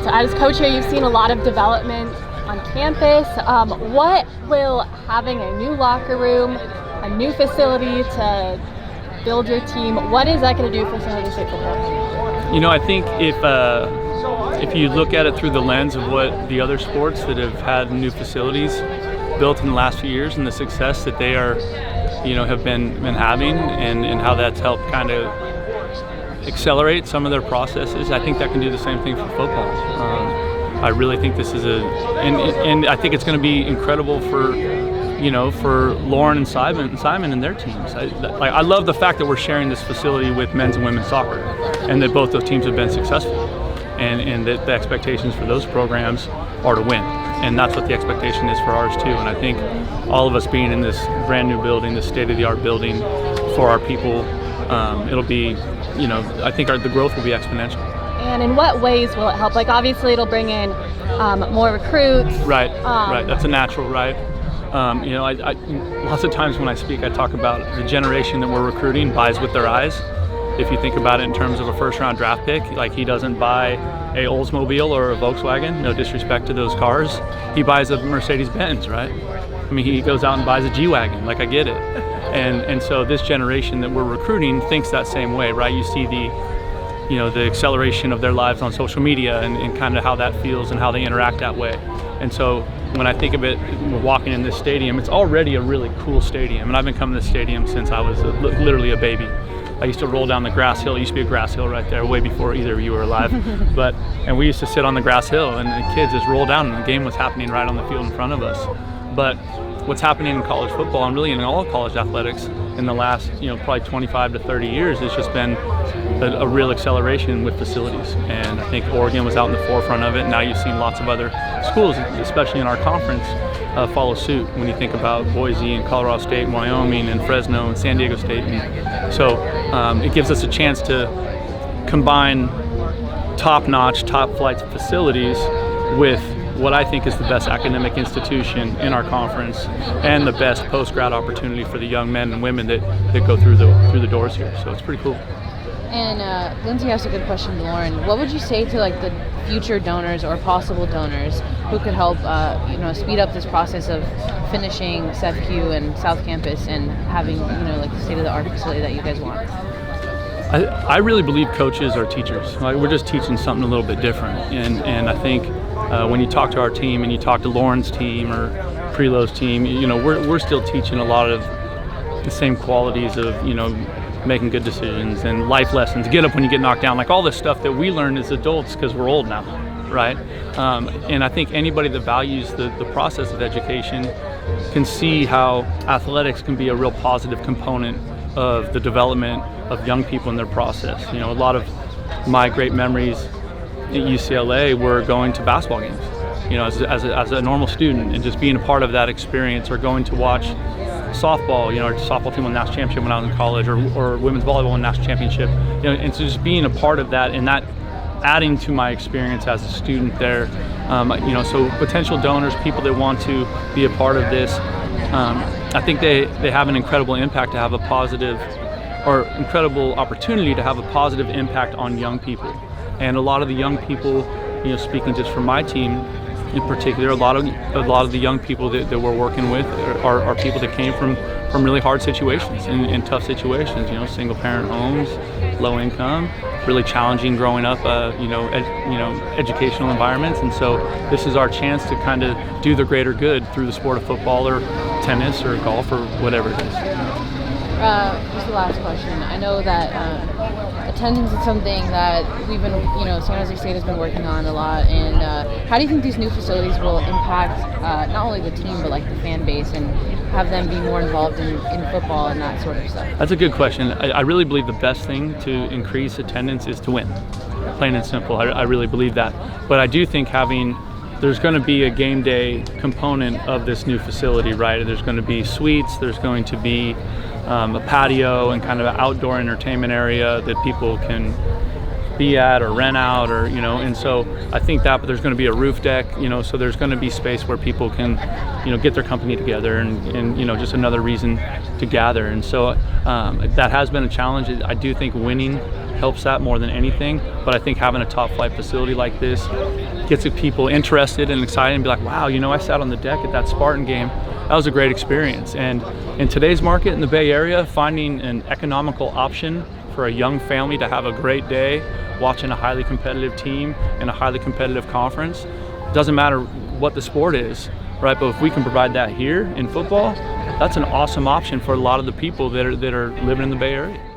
So as coach here, you've seen a lot of development on campus. What will having a new locker room, a new facility to build your team, what is that going to do for San Jose State football? You know, I think if you look at it through the lens of what the other sports that have had new facilities built in the last few years and the success that they are, have been having and how that's helped kind of accelerate some of their processes, I think that can do the same thing for football. I really think this is and I think it's going to be incredible for Lauren and Simon and their teams. I love the fact that we're sharing this facility with men's and women's soccer, and that both those teams have been successful, and that the expectations for those programs are to win, and that's what the expectation is for ours too. And I think all of us being in this brand new building, this state-of-the-art building for our people, it'll be, I think the growth will be exponential. And in what ways will it help? Like, obviously it'll bring in more recruits. Right, right. That's a natural, right? I lots of times when I speak, I talk about the generation that we're recruiting buys with their eyes. If you think about it in terms of a first-round draft pick, like he doesn't buy a Oldsmobile or a Volkswagen, no disrespect to those cars. He buys a Mercedes-Benz, right? I mean, he goes out and buys a G-Wagon, like I get it. And so this generation that we're recruiting thinks that same way, right? You see the acceleration of their lives on social media and kind of how that feels and how they interact that way. And so when I think of it, walking in this stadium, it's already a really cool stadium. And I've been coming to this stadium since I was literally a baby. I used to roll down the grass hill. It used to be a grass hill right there, way before either of you were alive. And we used to sit on the grass hill, and the kids just roll down, and the game was happening right on the field in front of us. But what's happening in college football, and really in all college athletics, in the last probably 25 to 30 years, has just been a real acceleration with facilities. And I think Oregon was out in the forefront of it. Now you've seen lots of other schools, especially in our conference, follow suit when you think about Boise and Colorado State and Wyoming and Fresno and San Diego State. And so it gives us a chance to combine top-notch, top-flight facilities with what I think is the best academic institution in our conference and the best post-grad opportunity for the young men and women that go through the doors here. So it's pretty cool. And Lindsay asked a good question to Lauren. What would you say to the future donors or possible donors who could help speed up this process of finishing SFQ and South Campus and having the state-of-the-art facility that you guys want? I really believe coaches are teachers. We're just teaching something a little bit different, and I think when you talk to our team and you talk to Lauren's team or Prelo's team, we're still teaching a lot of the same qualities of making good decisions and life lessons. Get up when you get knocked down, like all this stuff that we learn as adults because we're old now, right? And I think anybody that values the process of education can see how athletics can be a real positive component of the development of young people in their process. A lot of my great memories at UCLA were going to basketball games, as a normal student, and just being a part of that experience, or going to watch softball, our softball team won the national championship when I was in college, or women's volleyball won the national championship, and so just being a part of that, and that adding to my experience as a student there. So potential donors, people that want to be a part of this, I think they have an incredible impact to have a positive, or incredible opportunity to have a positive impact on young people. And a lot of the young people, speaking just for my team in particular, a lot of the young people that we're working with are people that came from really hard situations and tough situations. Single parent homes, low income, really challenging growing up. Educational environments, and so this is our chance to kind of do the greater good through the sport of football or tennis or golf or whatever it is. Just the last question. I know that attendance is something that we've been, San Jose State has been working on a lot. And how do you think these new facilities will impact not only the team, but the fan base, and have them be more involved in football and that sort of stuff? That's a good question. I really believe the best thing to increase attendance is to win. Plain and simple. I really believe that. But I do think there's going to be a game day component of this new facility, right? There's going to be suites, there's going to be a patio and kind of an outdoor entertainment area that people can be at or rent out, or and so I think that, but there's going to be a roof deck, so there's going to be space where people can get their company together, and just another reason to gather. And so that has been a challenge. I do think winning helps that more than anything, but I think having a top flight facility like this gets people interested and excited and be like, wow, I sat on the deck at that Spartan game. That was a great experience. And in today's market in the Bay Area, finding an economical option for a young family to have a great day watching a highly competitive team in a highly competitive conference, doesn't matter what the sport is, right? But if we can provide that here in football, that's an awesome option for a lot of the people that are living in the Bay Area.